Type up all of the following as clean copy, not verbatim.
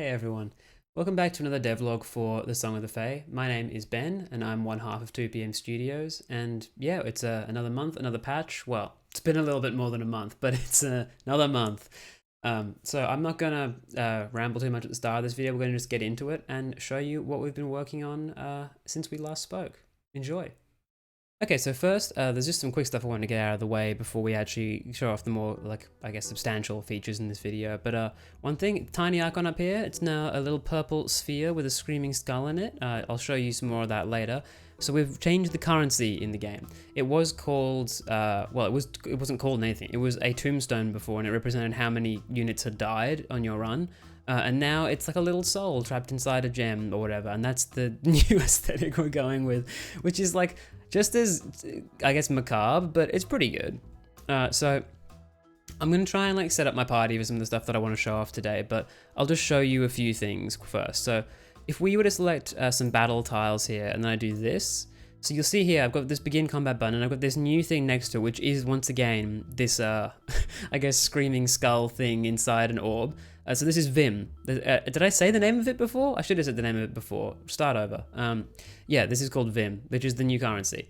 Hey everyone, welcome back to another devlog for the Song of the Fae. My name is Ben and I'm one half of 2PM Studios, and yeah, it's another month, another patch. Well, it's been a little bit more than a month, but it's another month. So I'm not gonna ramble too much at the start of this video. We're gonna just get into it and show you what we've been working on since we last spoke. Enjoy. Okay, so first, there's just some quick stuff I want to get out of the way before we actually show off the more, like, I guess, substantial features in this video. But one thing, tiny icon up here, it's now a little purple sphere with a screaming skull in it. I'll show you some more of that later. So we've changed the currency in the game. It was called, well, it wasn't called anything. It was a tombstone before, and it represented how many units had died on your run. And now it's like a little soul trapped inside a gem or whatever, and that's the new aesthetic we're going with, which is like just as, I guess, macabre, but it's pretty good. So I'm gonna try and like set up my party for some of the stuff that I want to show off today, but I'll just show you a few things first. So if we were to select some battle tiles here, and then I do this, so you'll see here I've got this begin combat button, and I've got this new thing next to it, which is once again this I guess screaming skull thing inside an orb. So this is Vim. Did I say the name of it before? I should have said the name of it before. Start over. Yeah, this is called Vim, which is the new currency.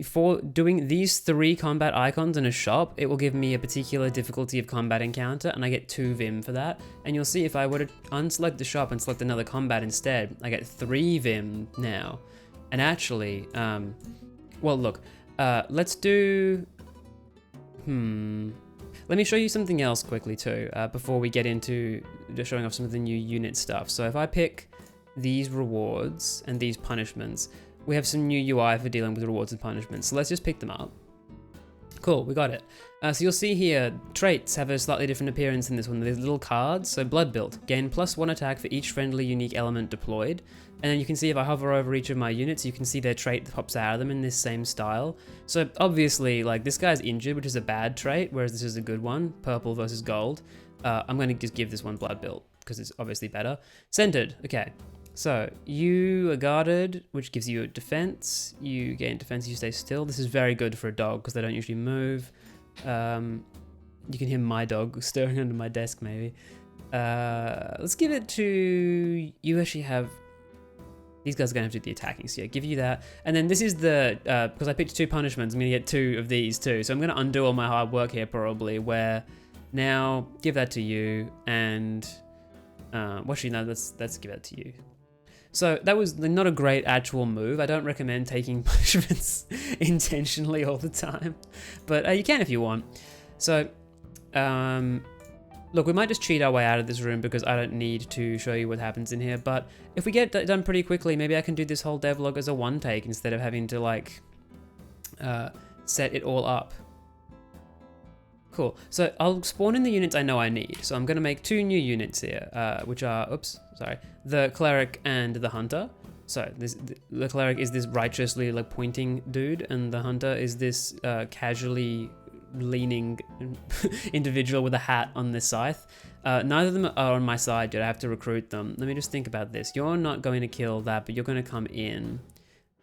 For doing these 3 combat icons in a shop, it will give me a particular difficulty of combat encounter, and I get 2 Vim for that. And you'll see if I were to unselect the shop and select another combat instead, I get 3 Vim now. And actually, well look, let's do, let me show you something else quickly too, before we get into showing off some of the new unit stuff. So if I pick these rewards and these punishments, we have some new UI for dealing with rewards and punishments. So let's just pick them up. Cool, we got it. So you'll see here, traits have a slightly different appearance in this one. There's little cards. So Blood Built, gain +1 attack for each friendly unique element deployed. And then you can see if I hover over each of my units, you can see their trait that pops out of them in this same style. So obviously, like, this guy's injured, which is a bad trait, whereas this is a good one, purple versus gold. I'm going to just give this one Blood Built, because it's obviously better. Centered, okay. So, you are guarded, which gives you a defense. You gain defense, you stay still. This is very good for a dog, because they don't usually move. You can hear my dog stirring under my desk, maybe. Let's give it to... You actually have... These guys are going to have to do the attacking, so yeah, give you that. And then this is the... because I picked 2 punishments, I'm going to get 2 of these too. So I'm going to undo all my hard work here, probably, where... Now, give that to you, and... well, actually, no, let's give that to you. So that was not a great actual move. I don't recommend taking punishments intentionally all the time, but you can if you want. So, look, we might just cheat our way out of this room because I don't need to show you what happens in here, but if we get that done pretty quickly, maybe I can do this whole devlog as a one take instead of having to like set it all up. Cool, so I'll spawn in the units I know I need. So I'm gonna make 2 new units here, which are, oops, sorry, the Cleric and the Hunter. So the Cleric is this righteously like pointing dude, and the Hunter is this casually leaning individual with a hat on the scythe. Neither of them are on my side yet, I have to recruit them. Let me just think about this. You're not going to kill that, but you're gonna come in.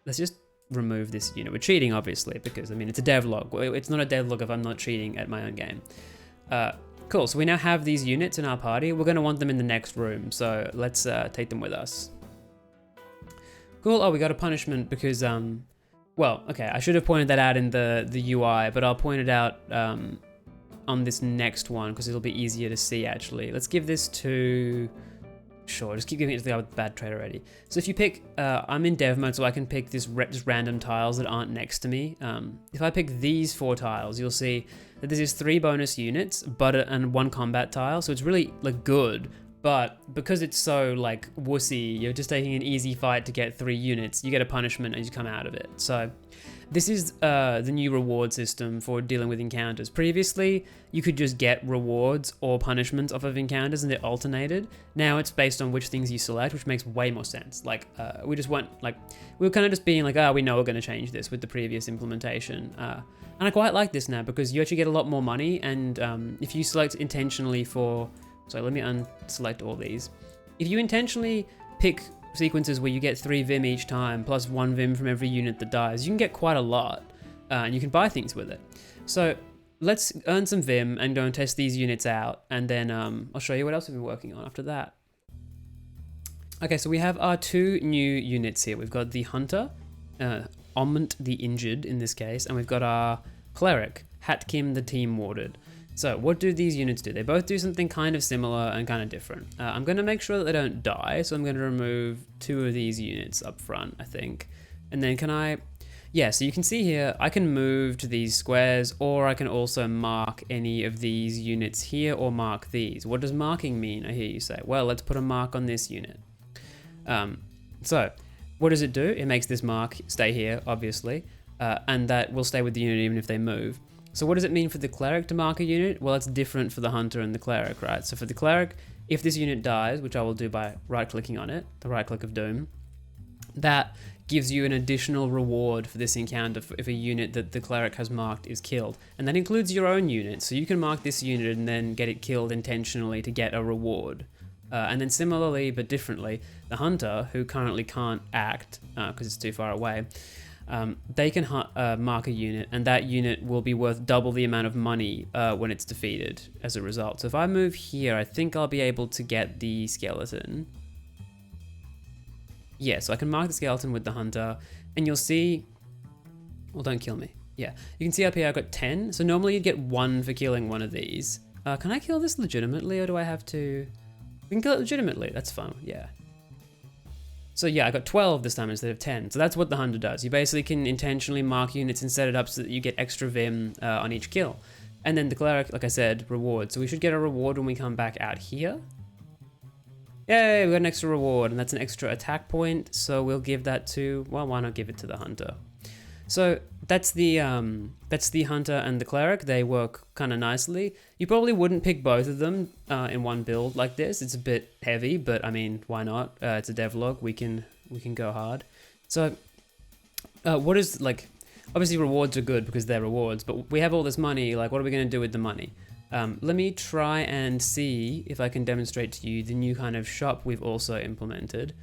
Let's just remove this unit. We're cheating, obviously, because I mean it's a devlog. It's not a devlog if I'm not cheating at my own game. Cool, so we now have these units in our party. We're going to want them in the next room, so let's take them with us. Cool. Oh, we got a punishment because well, okay, I should have pointed that out in the UI, but I'll point it out on this next one because it'll be easier to see actually. Let's give this to... Sure, just keep giving it to the guy with the bad trait already. So if you pick, I'm in dev mode, so I can pick just random tiles that aren't next to me. If I pick these 4 tiles, you'll see that this is 3 bonus units, and 1 combat tile. So it's really like good, but because it's so like wussy, you're just taking an easy fight to get 3 units. You get a punishment and you come out of it. So this is the new reward system for dealing with encounters. Previously, you could just get rewards or punishments off of encounters and they're alternated. Now it's based on which things you select, which makes way more sense. Like, we just went, like, we were kind of just being like, we know we're going to change this with the previous implementation. And I quite like this now because you actually get a lot more money, and if you select intentionally for... So let me unselect all these. If you intentionally pick sequences where you get 3 Vim each time, plus 1 Vim from every unit that dies, you can get quite a lot, and you can buy things with it. So let's earn some Vim and go and test these units out, and then I'll show you what else we've been working on after that. Okay, so we have our 2 new units here. We've got the Hunter, Omment the Injured in this case, and we've got our Cleric, Hatkim the Team Warded. So what do these units do? They both do something kind of similar and kind of different. I'm going to make sure that they don't die, so I'm going to remove 2 of these units up front, I think. And then can I... Yeah, so you can see here, I can move to these squares, or I can also mark any of these units here, or mark these. What does marking mean, I hear you say? Well, let's put a mark on this unit. So, what does it do? It makes this mark stay here, obviously, and that will stay with the unit even if they move. So what does it mean for the Cleric to mark a unit? Well, it's different for the Hunter and the Cleric, right? So for the Cleric, if this unit dies, which I will do by right-clicking on it, the right-click of Doom, that gives you an additional reward for this encounter if a unit that the Cleric has marked is killed. And that includes your own unit, so you can mark this unit and then get it killed intentionally to get a reward. And then similarly, but differently, the Hunter, who currently can't act because it's too far away, they can mark a unit, and that unit will be worth double the amount of money when it's defeated as a result. So if I move here, I think I'll be able to get the skeleton. Yeah, so I can mark the skeleton with the Hunter, and you'll see... Well, don't kill me. Yeah, you can see up here I've got 10. So normally you'd get 1 for killing one of these. Can I kill this legitimately, or do I have to... We can kill it legitimately, that's fine, yeah. So yeah, I got 12 this time instead of 10. So that's what the Hunter does. You basically can intentionally mark units and set it up so that you get extra Vim on each kill. And then the Cleric, like I said, reward. So we should get a reward when we come back out here. Yay, we got an extra reward, and that's an extra attack point. So we'll give that to, well, why not give it to the Hunter? So that's the Hunter and the Cleric. They work kind of nicely. You probably wouldn't pick both of them in one build like this. It's a bit heavy, but I mean, why not? It's a devlog. We can go hard. So what is, like, obviously rewards are good because they're rewards, but we have all this money. Like, what are we going to do with the money? Let me try and see if I can demonstrate to you the new kind of shop we've also implemented.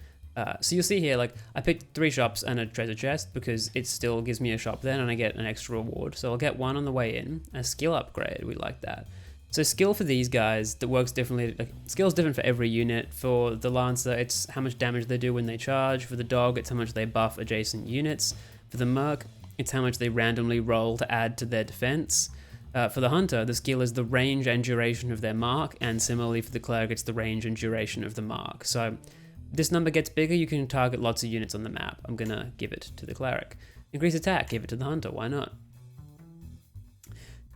So you'll see here, like, I picked 3 shops and a treasure chest because it still gives me a shop then and I get an extra reward. So I'll get 1 on the way in, a skill upgrade, we like that. So skill for these guys, that works differently, like, skill's different for every unit. For the Lancer, it's how much damage they do when they charge. For the Dog, it's how much they buff adjacent units. For the Merc, it's how much they randomly roll to add to their defense. For the Hunter, the skill is the range and duration of their mark, and similarly for the Cleric, it's the range and duration of the mark. So this number gets bigger, you can target lots of units on the map. I'm gonna give it to the Cleric. Increase attack, give it to the Hunter, why not?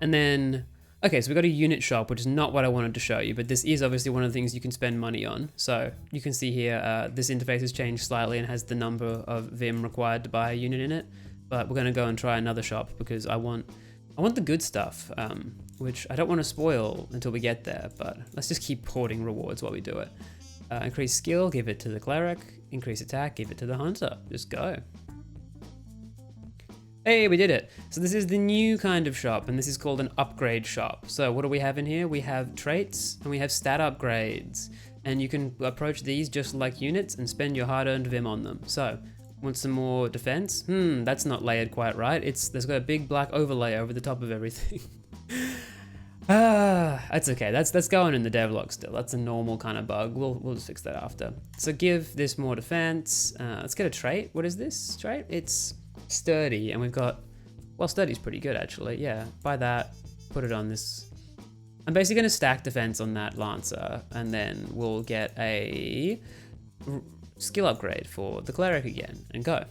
And then, okay, so we got a unit shop, which is not what I wanted to show you, but this is obviously one of the things you can spend money on. So you can see here, this interface has changed slightly and has the number of Vim required to buy a unit in it. But we're gonna go and try another shop because I want the good stuff, which I don't want to spoil until we get there, but let's just keep hoarding rewards while we do it. Increase skill, give it to the Cleric. Increase attack, give it to the Hunter. Just go. Hey, we did it. So this is the new kind of shop, and this is called an upgrade shop. So what do we have in here? We have traits, and we have stat upgrades. And you can approach these just like units and spend your hard-earned Vim on them. So, want some more defense? That's not layered quite right. There's got a big black overlay over the top of everything. That's okay. That's going in the devlog still. That's a normal kind of bug. We'll just fix that after. So give this more defense. Let's get a trait. What is this trait? It's sturdy, and we've got, well, sturdy's pretty good actually. Yeah, buy that, put it on this. I'm basically going to stack defense on that Lancer, and then we'll get a skill upgrade for the Cleric again, and go.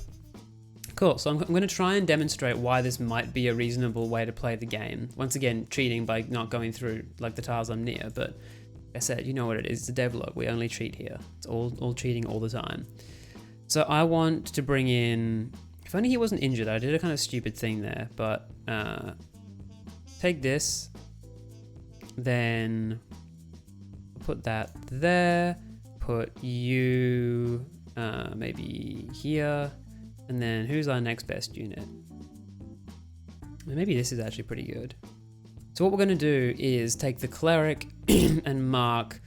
Cool, so I'm going to try and demonstrate why this might be a reasonable way to play the game. Once again, cheating by not going through like the tiles I'm near, but like I said, you know what it is, it's a devlog, we only cheat here. It's all cheating all the time. So I want to bring in, if only he wasn't injured, I did a kind of stupid thing there, but take this, then put that there, put you maybe here, and then who's our next best unit? Maybe this is actually pretty good. So what we're going to do is take the Cleric and mark,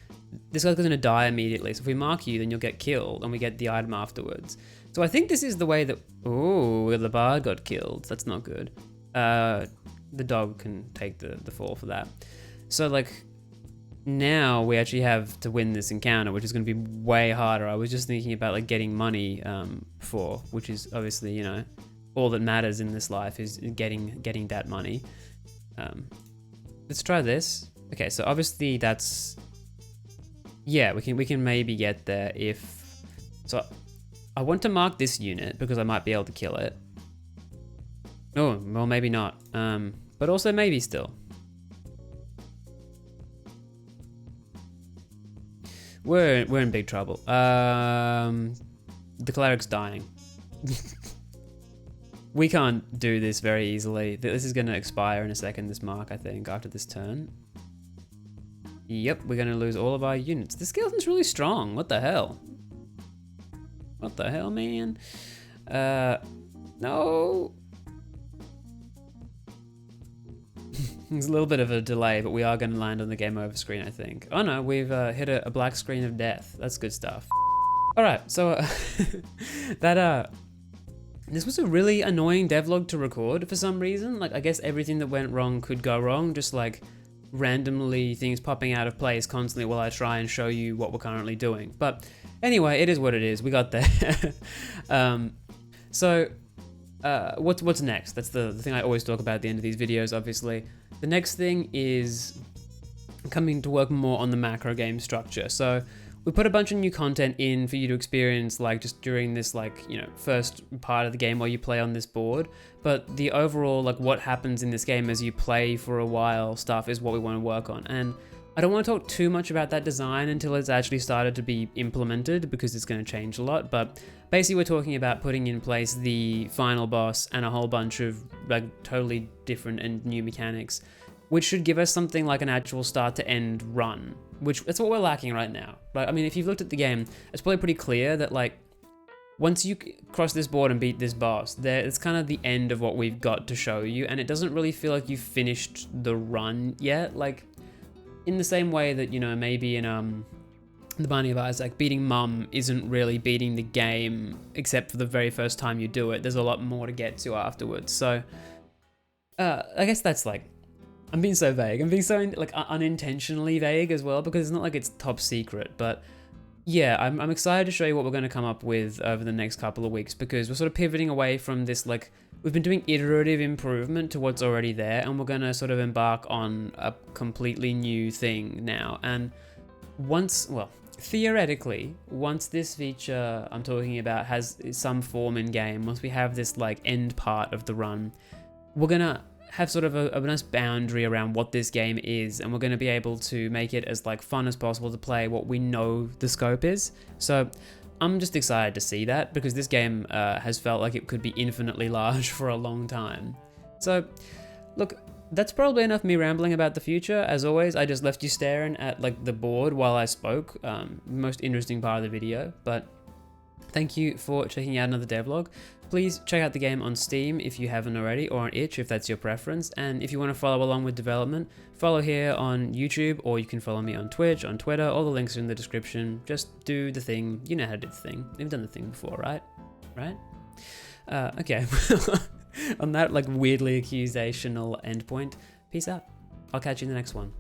this guy's going to die immediately, so if we mark you then you'll get killed and we get the item afterwards. So I think this is the way that, oh, the Bard got killed, that's not good. The Dog can take the fall for that. So like, now we actually have to win this encounter, which is going to be way harder. I was just thinking about like getting money before, which is obviously, you know, all that matters in this life is getting that money. Let's try this. Okay, so obviously that's, yeah, we can maybe get there if, so I want to mark this unit because I might be able to kill it. Oh, well, maybe not. But also maybe still. We're in big trouble. The cleric's dying. We can't do this very easily. This is going to expire in a second, this mark, I think, after this turn. Yep, we're going to lose all of our units. This skeleton's really strong. What the hell? What the hell, man? No. There's a little bit of a delay, but we are going to land on the game over screen, I think. Oh no, we've hit a black screen of death. That's good stuff. All right, so this was a really annoying devlog to record for some reason. Like, I guess everything that went wrong could go wrong, just like randomly things popping out of place constantly while I try and show you what we're currently doing. But anyway, it is what it is. We got there. What's next? That's the thing I always talk about at the end of these videos, obviously. The next thing is coming to work more on the macro game structure. So we put a bunch of new content in for you to experience, like just during this, like, you know, first part of the game while you play on this board. But the overall, like, what happens in this game as you play for a while stuff is what we want to work on. And I don't want to talk too much about that design until it's actually started to be implemented, because it's going to change a lot. But basically we're talking about putting in place the final boss and a whole bunch of like totally different and new mechanics, which should give us something like an actual start to end run, which that's what we're lacking right now. But I mean, if you've looked at the game, it's probably pretty clear that like once you cross this board and beat this boss, it's kind of the end of what we've got to show you, and it doesn't really feel like you've finished the run yet. Like in the same way that, you know, maybe in The Binding of Isaac, beating Mum isn't really beating the game except for the very first time you do it. There's a lot more to get to afterwards. So I guess that's like, I'm being so vague. I'm being so like unintentionally vague as well, because it's not like it's top secret. But yeah, I'm excited to show you what we're going to come up with over the next couple of weeks, because we're sort of pivoting away from this, like, we've been doing iterative improvement to what's already there, and we're going to sort of embark on a completely new thing now. And theoretically, once this feature I'm talking about has some form in game, once we have this like end part of the run, we're gonna have sort of a nice boundary around what this game is, and we're gonna be able to make it as like fun as possible to play what we know the scope is. So I'm just excited to see that, because this game has felt like it could be infinitely large for a long time. So look, that's probably enough me rambling about the future. As always, I just left you staring at like the board while I spoke. Most interesting part of the video, but thank you for checking out another devlog. Please check out the game on Steam if you haven't already, or on itch if that's your preference. And if you want to follow along with development, follow here on YouTube, or you can follow me on Twitch, on Twitter. All the links are in the description. Just do the thing. You know how to do the thing. You've done the thing before, right? Right? Okay. On that like weirdly accusational endpoint, peace out. I'll catch you in the next one.